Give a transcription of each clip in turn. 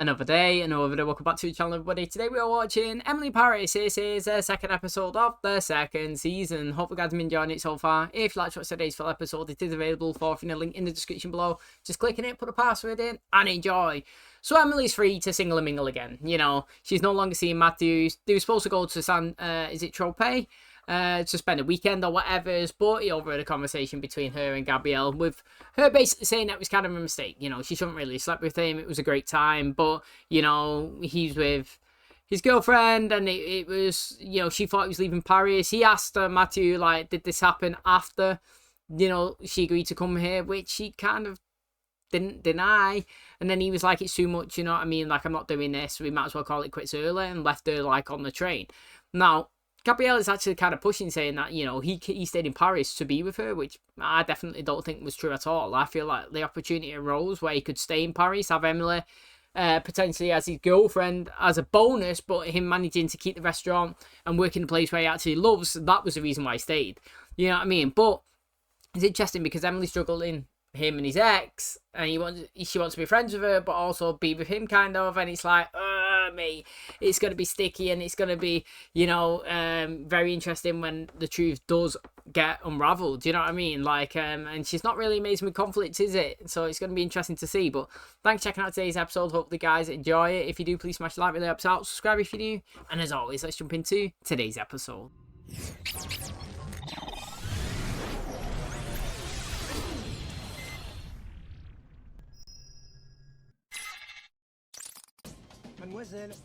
Another day, another video. Welcome back to the channel, everybody. Today we are watching Emily in Paris. This is the second episode of the second season. Hope you guys have been enjoying it so far. If you like to watch today's full episode, it is available for a link in the description below. Just click on it, put a password in, and enjoy. So Emily's free to single and mingle again. You know, she's no longer seeing Matthew. They were supposed to go to TROPEZ? To spend a weekend or whatever, but he overheard a conversation between her and Gabrielle, with her basically saying that was kind of a mistake. You know, she shouldn't really have slept with him. It was a great time, but, you know, he's with his girlfriend, and it was, you know, she thought he was leaving Paris. He asked her, Matthew, like, did this happen after, you know, she agreed to come here, which she kind of didn't deny. And then he was like, it's too much, you know what I mean? Like, I'm not doing this. We might as well call it quits early, and left her, like, on the train. Now, Gabrielle is actually kind of pushing, saying that, you know, he stayed in Paris to be with her, which I definitely don't think was true at all. I feel like the opportunity arose where he could stay in Paris, have Emily potentially as his girlfriend as a bonus, but him managing to keep the restaurant and work in a place where he actually loves, that was the reason why he stayed. You know what I mean? But it's interesting because Emily's struggling him and his ex, and she wants to be friends with her, but also be with him, kind of, and it's like, mate, it's going to be sticky, and it's going to be, you know, very interesting when the truth does get unraveled. Do you know what I mean? Like, and she's not really amazing with conflict, is it? So it's going to be interesting to see. But thanks for checking out today's episode. Hope the guys enjoy it. If you do, please smash the like, really helps out. Subscribe if you're new, and as always, let's jump into today's episode. Mademoiselle,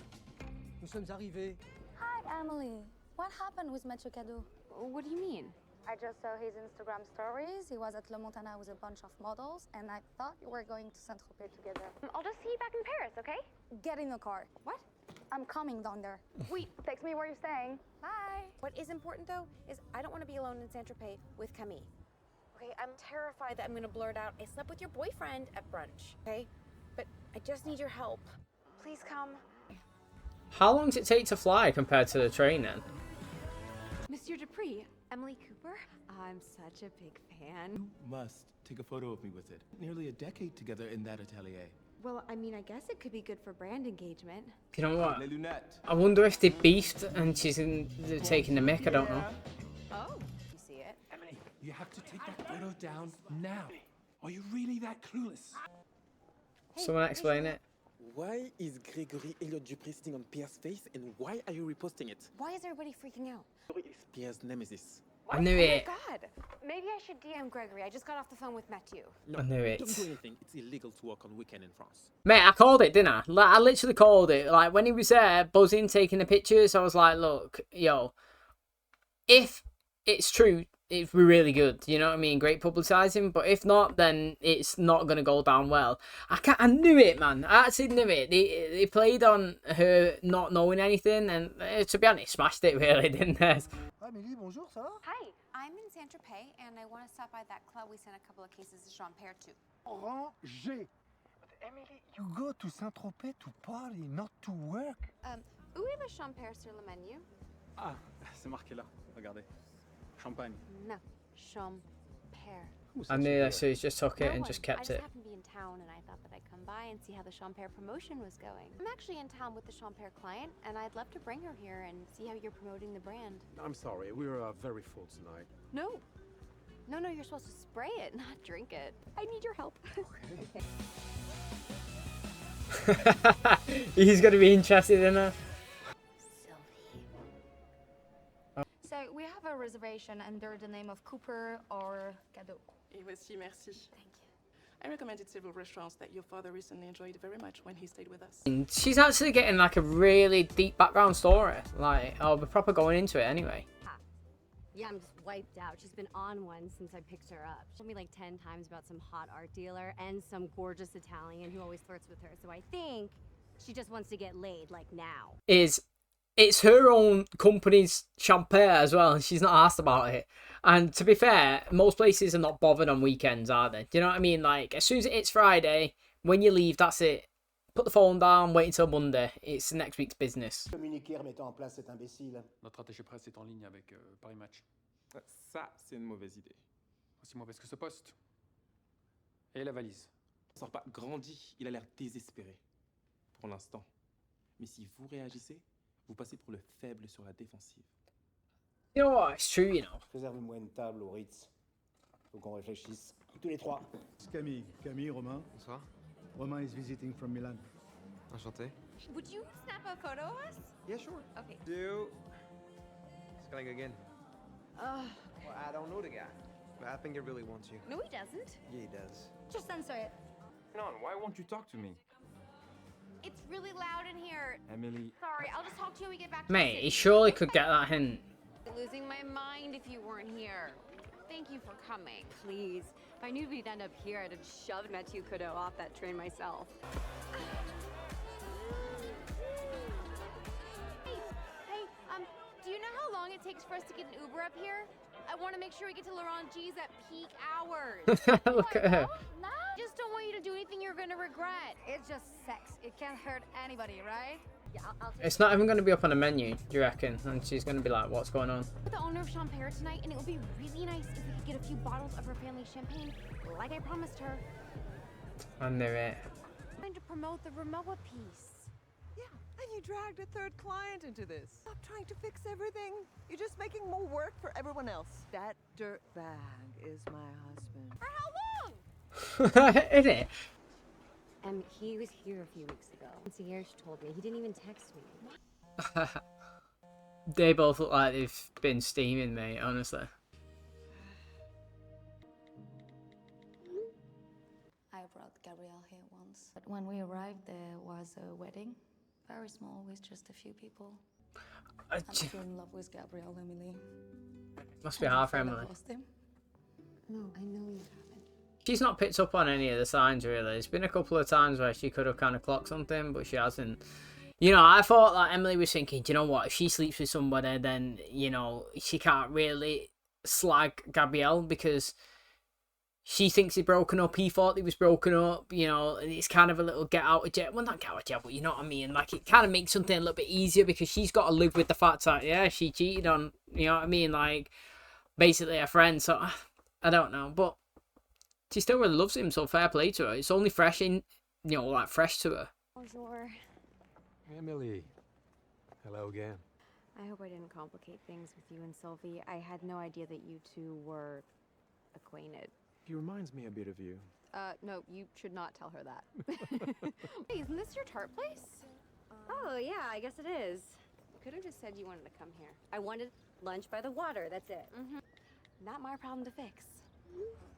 nous sommes arrivés. Hi, Emily. What happened with Mathieu Cadeau? What do you mean? I just saw his Instagram stories. He was at Le Montana with a bunch of models, and I thought you were going to Saint-Tropez together. I'll just see you back in Paris, okay? Get in the car. What? I'm coming down there. Wait, Text me where you're staying. Bye. what is important though is I don't want to be alone in Saint-Tropez with Camille. Okay, I'm terrified that I'm gonna blurt out I slept with your boyfriend at brunch, okay? But I just need your help. Please come. How long does it take to fly compared to the train then? Monsieur Dupree, Emily Cooper, I'm such a big fan. You must take a photo of me with it. Nearly a decade together in that atelier. Well, I mean, I guess it could be good for brand engagement. You know what? Les lunettes. I wonder if they beefed and they're taking the mick. I don't know. Oh, you see it? Emily, you have to take that photo down now. Are you really that clueless? Someone explain it. Why is Gregory Elliot Dupree sitting on Pierre's face, and why are you reposting it? Why is everybody freaking out? Gregory is Pierre's nemesis. I knew Oh it. my god! Maybe I should DM Gregory. I just got off the phone with Mathieu. No, I knew it. Don't do anything. It's illegal to work on weekend in France. Mate, I called it, didn't I? Like, I literally called it. Like, when he was there, buzzing, taking the pictures, I was like, look, yo, if it's true, it's really good. You know what I mean? Great publicising. But if not, then it's not going to go down well. I knew it, man. I actually knew it. They played on her not knowing anything, and to be honest, smashed it really, didn't they? Amélie, bonjour, ça va? Hi, I'm in Saint-Tropez, and I want to stop by that club we sent a couple of cases of Champagne to. Ranger. But Emily, you go to Saint-Tropez to party, not to work. Où est le Champagne sur le menu? Ah, c'est marqué là, regardez. Champagne. No, Champagne. I knew that, so he just took it No and one. just I kept just it. happened to be in town, and I thought that I'd come by and see how the Champagne promotion was going. I'm actually in town with the Champagne client, and I'd love to bring her here and see how you're promoting the brand. I'm sorry, we're very full tonight. No. No, you're supposed to spray it, not drink it. I need your help. He's going to be interested in her. So we have a reservation under the name of Cooper or Cadeau. Et voici, merci. Thank you. I recommended several restaurants that your father recently enjoyed very much when he stayed with us. And she's actually getting like a really deep background story. Like, oh, we're proper going into it anyway. Yeah, I'm just wiped out. She's been on one since I picked her up. She told me like 10 times about some hot art dealer and some gorgeous Italian who always flirts with her. So I think she just wants to get laid, like now. It's her own company's champagne as well, and she's not asked about it. And to be fair, most places are not bothered on weekends, are they? Do you know what I mean? Like, as soon as it's Friday, when you leave, that's it. Put the phone down, wait until Monday. It's next week's business. Communiquer mettant en place cet imbécile. Notre attaché presse est en ligne avec Paris Match. Ça, c'est une mauvaise idée. Aussi mauvais que ce poste. Et la valise. Il sort pas grandi, il a l'air désespéré. pour l'instant. Mais si vous réagissez, vous passez pour le faible sur la défensive. You know what? It's true, you know. Réservez-moi une table au Ritz. Faut qu'on réfléchisse. Tous les trois. C'est Camille. Camille, Romain. Bonsoir. Romain is visiting from Milan. Enchanté. Would you snap a photo of us? Yeah, sure. Okay. Do. It's gonna go again. Ugh. Well, I don't know the guy, but I think he really wants you. No, he doesn't. Yeah, he does. Just censor it. Non, why won't you talk to me? It's really loud in here. Emily. Sorry, I'll just talk to you when we get back to Mate, the he city. surely could get that hint. Losing my mind if you weren't here. Thank you for coming. Please. If I knew we'd end up here, I'd have shoved Matthew Kudo off that train myself. Hey, do you know how long it takes for us to get an Uber up here? I want to make sure we get to Laurent G's at peak hours. Look at her. No, Just don't want you to do anything you're gonna regret. it's just sex. It can't hurt anybody, right? Yeah, I'll take It's not even going to be up on the menu, do you reckon? And she's going to be like, what's going on? With the owner of Champagne tonight, and it would be really nice if we could get a few bottles of her family champagne, like I promised her. I knew it. Trying to promote the Ramoa piece. Yeah, and you dragged a third client into this. Stop trying to fix everything. You're just making more work for everyone else. That dirtbag is my husband. For how long? Isn't it? He was here a few weeks ago. Concierge told me. He didn't even text me. They both look like they've been steaming, mate, honestly. I brought Gabrielle here once. But when we arrived, there was a wedding. Very small, with just a few people. I'm still in love with Gabrielle, Emily. Must be And half I thought I Emily. lost him. No, I know you haven't. She's not picked up on any of the signs, really. There's been a couple of times where she could have kind of clocked something, but she hasn't. You know, I thought that Emily was thinking, do you know what, if she sleeps with somebody, then, you know, she can't really slag Gabrielle because she thinks he's broken up. He thought he was broken up, you know, and it's kind of a little get out of jail. Well, not get out of jail, but you know what I mean? Like, it kind of makes something a little bit easier because she's got to live with the fact that, yeah, she cheated on, you know what I mean? Like, basically a friend. So, I don't know, but she still really loves him, so fair play to her. It's only fresh in, you know, like fresh to her. Bonjour. Emily. Hello again. I hope I didn't complicate things with you and Sylvie. I had no idea that you two were acquainted. He reminds me a bit of you. No, you should not tell her that. Hey, isn't this your tart place? Oh, yeah, I guess it is. You could have just said you wanted to come here. I wanted lunch by the water, that's it. Not my problem to fix.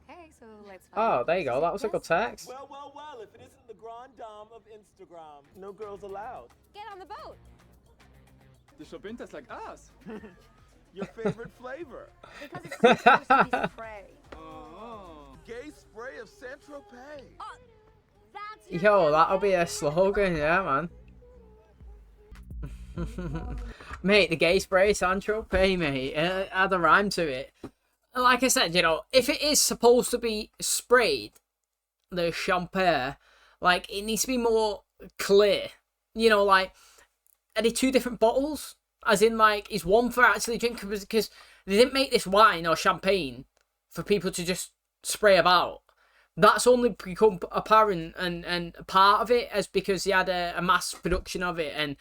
Okay, so let's find Oh, out there you go. who's That was a good text. Well, well, well, if it isn't the Grand Dame of Instagram, no girls allowed. Get on the boat. The shopping tastes like ass. Your favorite flavor? Because it's supposed to be spray. Oh. Gay spray of Saint Tropez. That's Yo, that'll be a slogan, yeah, man. Mate, the gay spray Saint-Tropez, mate. Add a rhyme to it. Like I said, you know, if it is supposed to be sprayed, the champagne, like, it needs to be more clear. You know, like, are they two different bottles? As in, like, is one for actually drinking? Because they didn't make this wine or champagne for people to just spray about. That's only become apparent and part of it as because they had a mass production of it and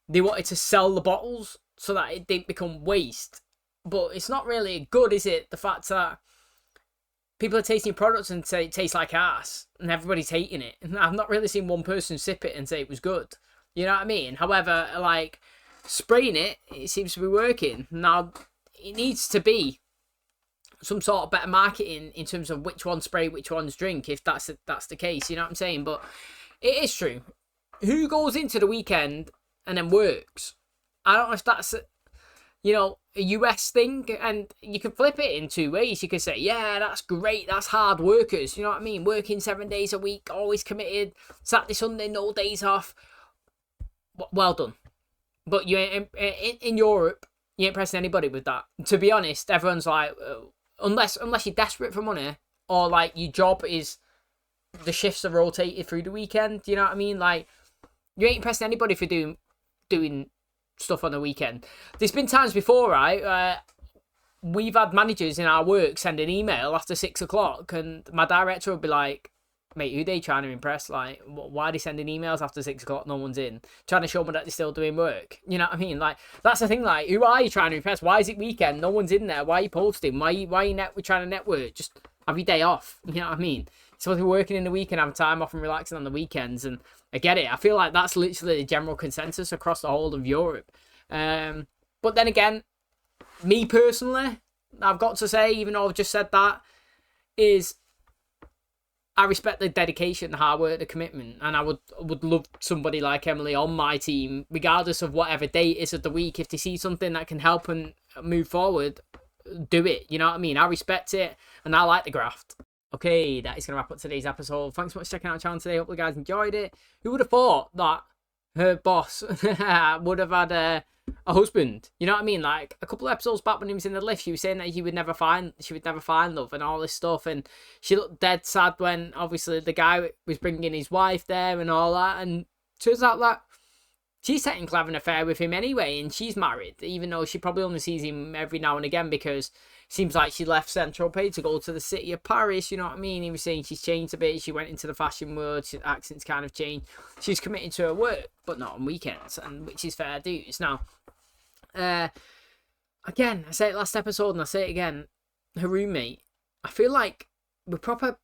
they wanted to sell the bottles so that it didn't become waste. But it's not really good, is it? The fact that people are tasting products and say it tastes like ass and everybody's hating it. And I've not really seen one person sip it and say it was good. You know what I mean? However, like, spraying it, it seems to be working. Now, it needs to be some sort of better marketing in terms of which ones spray, which ones drink, if that's the case. You know what I'm saying? But it is true. Who goes into the weekend and then works? I don't know if that's, you know, a US thing, and you can flip it in two ways. You could say, yeah, that's great, that's hard workers, you know what I mean? Working 7 days a week, always committed, Saturday, Sunday, no days off. Well done. But you ain't, in Europe, you ain't pressing anybody with that. To be honest, everyone's like, unless you're desperate for money, or like your job is the shifts are rotated through the weekend, you know what I mean? Like, you ain't pressing anybody for doing stuff on the weekend. There's been times before, right, we've had managers in our work send an email after 6 o'clock and my director would be like, mate, who they trying to impress? Like, why are they sending emails after 6 o'clock? No one's in, trying to show me that they're still doing work. You know what I mean? Like, that's the thing. Like, who are you trying to impress? Why is it weekend? No one's in there. Why are you posting? Why are you trying to network? Just have your day off. You know what I mean? You're supposed to be working in the week and having time off and relaxing on the weekends. And I get it. I feel like that's literally the general consensus across the whole of Europe. But then again, me personally, I've got to say, even though I've just said that, is I respect the dedication, the hard work, the commitment, and I would love somebody like Emily on my team, regardless of whatever day it is of the week. If they see something that can help and move forward, do it. You know what I mean? I respect it, and I like the graft. Okay, that is going to wrap up today's episode. Thanks so much for checking out the channel today. Hope you guys enjoyed it. Who would have thought that her boss would have had a husband? You know what I mean? Like, a couple of episodes back when he was in the lift, she was saying that she would never find love and all this stuff, and she looked dead sad when obviously the guy was bringing his wife there and all that, and turns out that she's technically having an affair with him anyway, and she's married, even though she probably only sees him every now and again because it seems like she left Saint-Tropez to go to the city of Paris. You know what I mean? He was saying she's changed a bit. She went into the fashion world. Her accent's kind of changed. She's committed to her work, but not on weekends, and which is fair dues. Now, again, I said it last episode and I say it again, her roommate, I feel like we're proper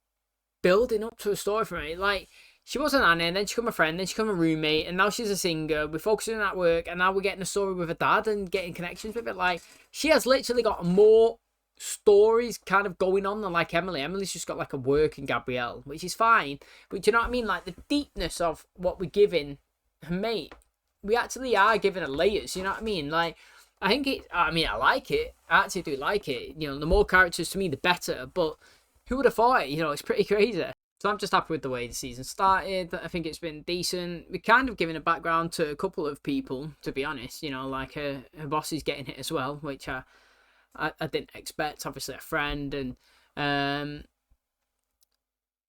building up to a story for me. Like, she was an Annie, and then she became a friend, then she became a roommate, and now she's a singer. We're focusing on that work, and now we're getting a story with her dad and getting connections with it. Like, she has literally got more stories kind of going on than like Emily. Emily's just got like a work in Gabrielle, which is fine. But do you know what I mean? Like, the deepness of what we're giving her mate, we actually are giving her layers. You know what I mean? Like, I think I like it. I actually do like it. You know, the more characters to me, the better. But who would have thought it? You know, it's pretty crazy. So I'm just happy with the way the season started. I think it's been decent. We're kind of giving a background to a couple of people, to be honest. You know, like her boss is getting hit as well, which I didn't expect. Obviously a friend, and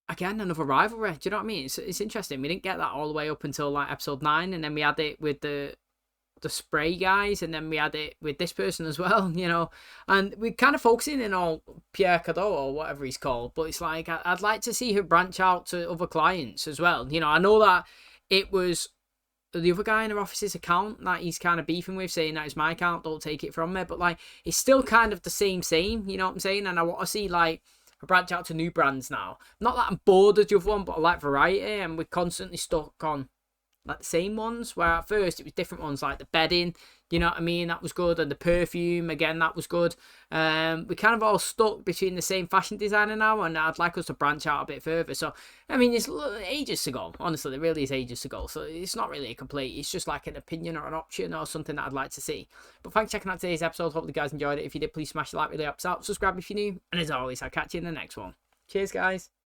again, another rivalry. Do you know what I mean? It's interesting. We didn't get that all the way up until like episode 9, and then we had it with the spray guys, and then we had it with this person as well, you know, and we're kind of focusing in on Pierre Cadeau or whatever he's called, but it's like I'd like to see her branch out to other clients as well. You know, I know that it was the other guy in her office's account that he's kind of beefing with, saying that it's my account, don't take it from me, but like, it's still kind of the same, you know what I'm saying? And I want to see like a branch out to new brands now. Not that I'm bored of the other one, but I like variety, and we're constantly stuck on like the same ones, where at first it was different ones, like the bedding, you know what I mean, that was good, and the perfume, again, that was good. We kind of all stuck between the same fashion designer now, and I'd like us to branch out a bit further. So I mean, it's ages to go, honestly, there really is ages to go, so it's not really a complete, it's just like an opinion or an option or something that I'd like to see. But thanks for checking out today's episode. Hope you guys enjoyed it. If you did, please smash the like, really helps out. Subscribe if you're new, and as always, I'll catch you in the next one. Cheers, guys.